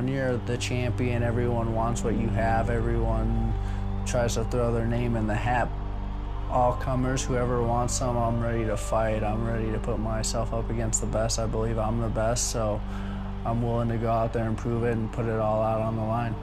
When you're the champion, everyone wants what you have. Everyone tries to throw their name in the hat. All comers, whoever wants some, I'm ready to fight. I'm ready to put myself up against the best. I believe I'm the best, so I'm willing to go out there and prove it and put it all out on the line.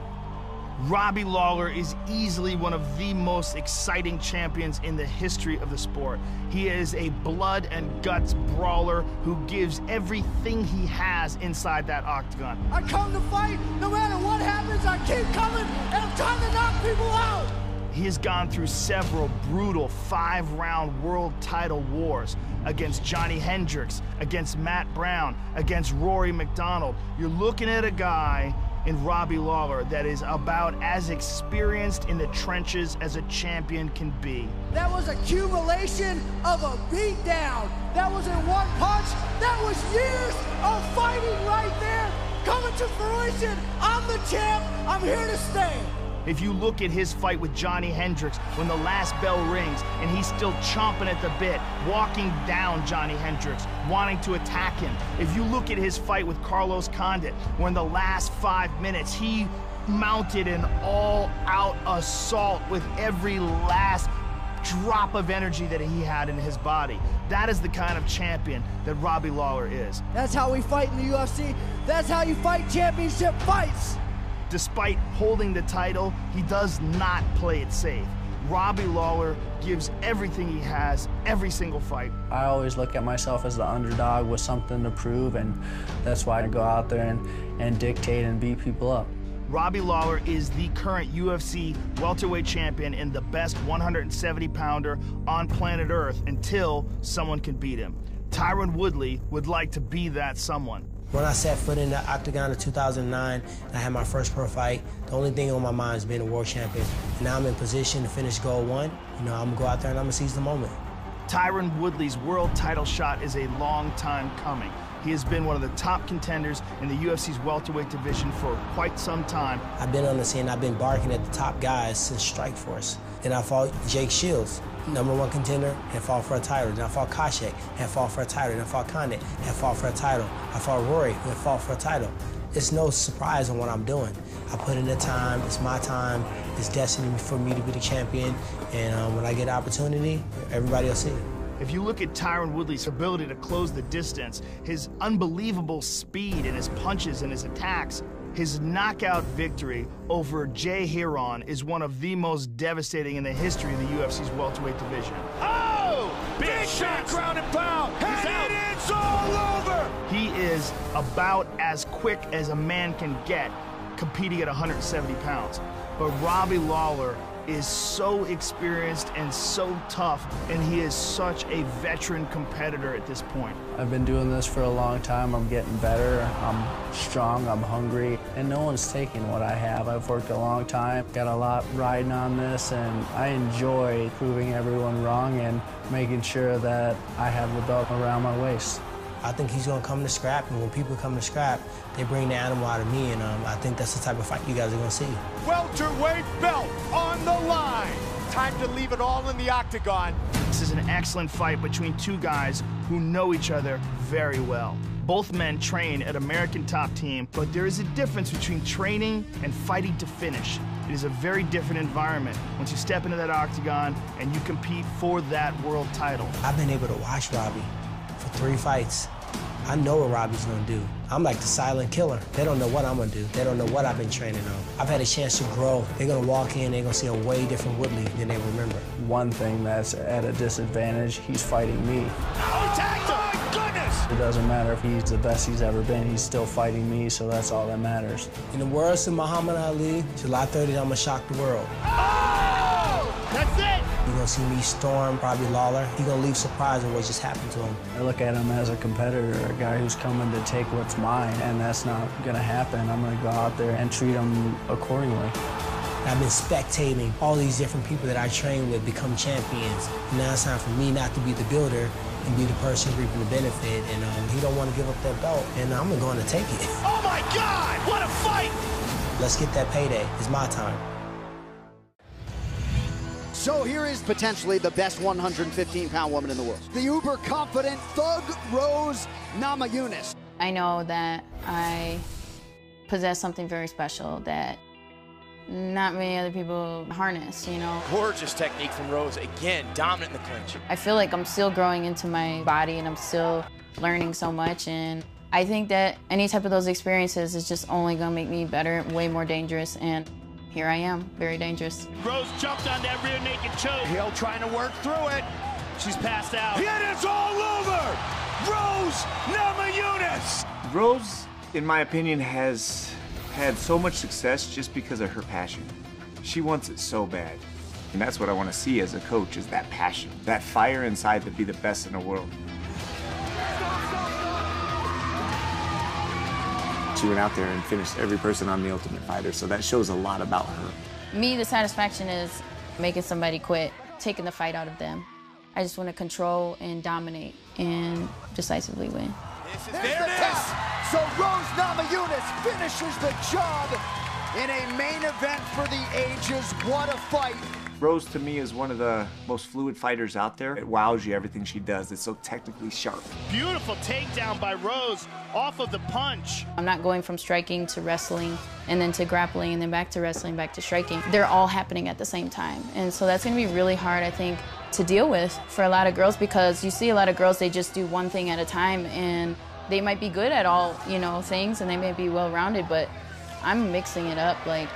Robbie Lawler is easily one of the most exciting champions in the history of the sport. He is a blood and guts brawler who gives everything he has inside that octagon. I come to fight, no matter what happens, I keep coming, and I'm trying to knock people out. He has gone through several brutal 5-round world title wars against Johnny Hendricks, against Matt Brown, against Rory McDonald. You're looking at a guy in Robbie Lawler that is about as experienced in the trenches as a champion can be. That was accumulation of a beatdown. That wasn't one punch. That was years of fighting right there, coming to fruition. I'm the champ. I'm here to stay. If you look at his fight with Johnny Hendricks, when the last bell rings and he's still chomping at the bit, walking down Johnny Hendricks, wanting to attack him. If you look at his fight with Carlos Condit, when the last 5 minutes he mounted an all-out assault with every last drop of energy that he had in his body. That is the kind of champion that Robbie Lawler is. That's how we fight in the UFC. That's how you fight championship fights. Despite holding the title, he does not play it safe. Robbie Lawler gives everything he has, every single fight. I always look at myself as the underdog with something to prove, and that's why I go out there and dictate and beat people up. Robbie Lawler is the current UFC welterweight champion and the best 170-pounder on planet Earth until someone can beat him. Tyron Woodley would like to be that someone. When I set foot in the octagon in 2009, and I had my first pro fight, the only thing on my mind is being a world champion. And now I'm in position to finish goal one. You know, I'm gonna go out there and I'm gonna seize the moment. Tyron Woodley's world title shot is a long time coming. He has been one of the top contenders in the UFC's welterweight division for quite some time. I've been on the scene, I've been barking at the top guys since Strikeforce. Then I fought Jake Shields, #1 contender, and fought for a title. Then I fought Koscheck, and fought for a title. Then I fought Condit, and fought for a title. I fought Rory, and fought for a title. It's no surprise on what I'm doing. I put in the time, it's my time, it's destiny for me to be the champion, and when I get the opportunity, everybody will see. If you look at Tyron Woodley's ability to close the distance, his unbelievable speed and his punches and his attacks, his knockout victory over Jay Heron is one of the most devastating in the history of the UFC's welterweight division. Oh! Big shot, ground and pound! And it's all over! He is about as quick as a man can get competing at 170 pounds. But Robbie Lawler is so experienced and so tough, and he is such a veteran competitor at this point. I've been doing this for a long time. I'm getting better. I'm strong. I'm hungry. And no one's taking what I have. I've worked a long time, got a lot riding on this, and I enjoy proving everyone wrong and making sure that I have the belt around my waist. I think he's gonna come to scrap, and when people come to scrap, they bring the animal out of me, and I think that's the type of fight you guys are gonna see. Welterweight belt on the line. Time to leave it all in the octagon. This is an excellent fight between two guys who know each other very well. Both men train at American Top Team, but there is a difference between training and fighting to finish. It is a very different environment once you step into that octagon and you compete for that world title. I've been able to watch Robbie for 3 fights. I know what Robbie's gonna do. I'm like the silent killer. They don't know what I'm gonna do. They don't know what I've been training on. I've had a chance to grow. They're gonna walk in, they're gonna see a way different Woodley than they remember. One thing that's at a disadvantage, he's fighting me. Oh, tagged him! My goodness! It doesn't matter if he's the best he's ever been, he's still fighting me, so that's all that matters. In the words of Muhammad Ali, July 30th, I'm gonna shock the world. Oh! That's it! You're gonna see me storm Robbie Lawler. He's gonna leave surprised at what just happened to him. I look at him as a competitor, a guy who's coming to take what's mine, and that's not gonna happen. I'm gonna go out there and treat him accordingly. I've been spectating all these different people that I train with become champions. Now it's time for me not to be the builder and be the person reaping the benefit. And he don't want to give up that belt, and I'm going to take it. Oh my God! What a fight! Let's get that payday. It's my time. So here is potentially the best 115-pound woman in the world. The uber-confident Thug Rose Namajunas. I know that I possess something very special that not many other people harness, you know. Gorgeous technique from Rose, again, dominant in the clinch. I feel like I'm still growing into my body and I'm still learning so much, and I think that any type of those experiences is just only gonna make me better, way more dangerous, and here I am, very dangerous. Rose jumped on that rear naked choke. Hill trying to work through it. She's passed out. It is all over! Rose Namajunas! Rose, in my opinion, has had so much success just because of her passion. She wants it so bad. And that's what I want to see as a coach, is that passion, that fire inside to be the best in the world. She went out there and finished every person on The Ultimate Fighter, so that shows a lot about her. Me, the satisfaction is making somebody quit, taking the fight out of them. I just want to control and dominate and decisively win. There's the tap. So Rose Namajunas finishes the job in a main event for the ages. What a fight. Rose, to me, is one of the most fluid fighters out there. It wows you, everything she does. It's so technically sharp. Beautiful takedown by Rose off of the punch. I'm not going from striking to wrestling and then to grappling and then back to wrestling, back to striking. They're all happening at the same time. And so that's going to be really hard, I think, to deal with for a lot of girls, because you see a lot of girls, they just do one thing at a time, and they might be good at all, you know, things, and they may be well-rounded, but I'm mixing it up. Like,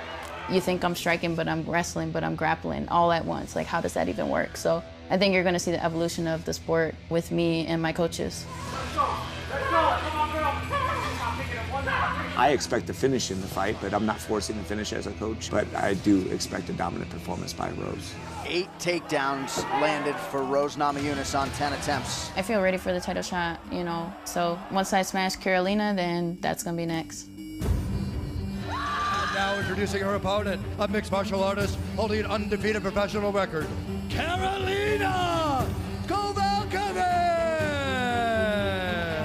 you think I'm striking, but I'm wrestling, but I'm grappling all at once. Like, how does that even work? So I think you're going to see the evolution of the sport with me and my coaches. I expect a finish in the fight, but I'm not forcing a finish as a coach. But I do expect a dominant performance by Rose. 8 takedowns landed for Rose Namajunas on 10 attempts. I feel ready for the title shot, you know. So once I smash Carolina, then that's going to be next. Now introducing her opponent, a mixed martial artist holding an undefeated professional record, Carolina Kovalkiewicz!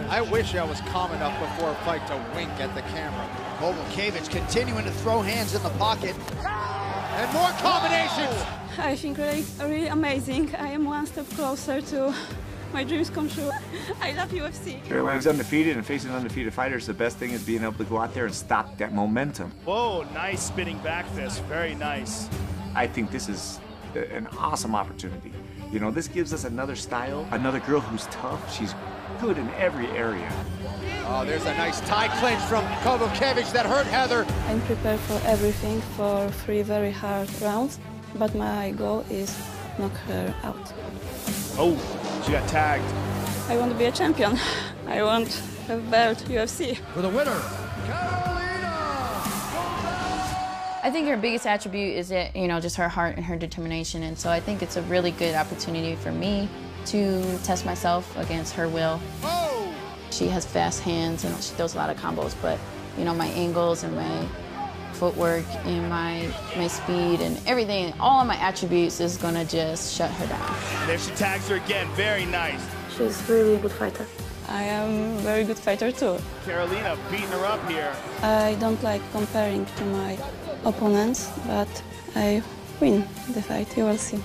I wish I was calm enough before a fight to wink at the camera. Kovalkiewicz continuing to throw hands in the pocket. And more combinations! I think really amazing. I am one step closer to my dreams come true. I love UFC. Carolina's undefeated, and facing undefeated fighters, the best thing is being able to go out there and stop that momentum. Whoa, nice spinning back fist. Very nice. I think this is an awesome opportunity. You know, this gives us another style, another girl who's tough. She's good in every area. Oh, there's a nice tie clinch from Kovalkiewicz that hurt Heather. I'm prepared for everything, for 3 very hard rounds, but my goal is knock her out. Oh, she got tagged. I want to be a champion. I want a belt UFC. For the winner, I think her biggest attribute is that, you know, just her heart and her determination. And so I think it's a really good opportunity for me to test myself against her will. Oh! She has fast hands and she throws a lot of combos, but, you know, my angles and my footwork and my speed and everything, all of my attributes is gonna just shut her down. There she tags her again. Very nice. She's really a good fighter. I am a very good fighter too. Carolina beating her up here. I don't like comparing to my opponents, but I win the fight, you will see.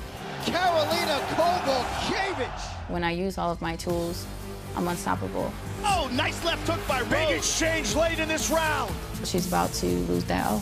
Carolina Kovalkiewicz. When I use all of my tools, I'm unstoppable. Oh, nice left hook by Rose. Big exchange late in this round. She's about to lose that.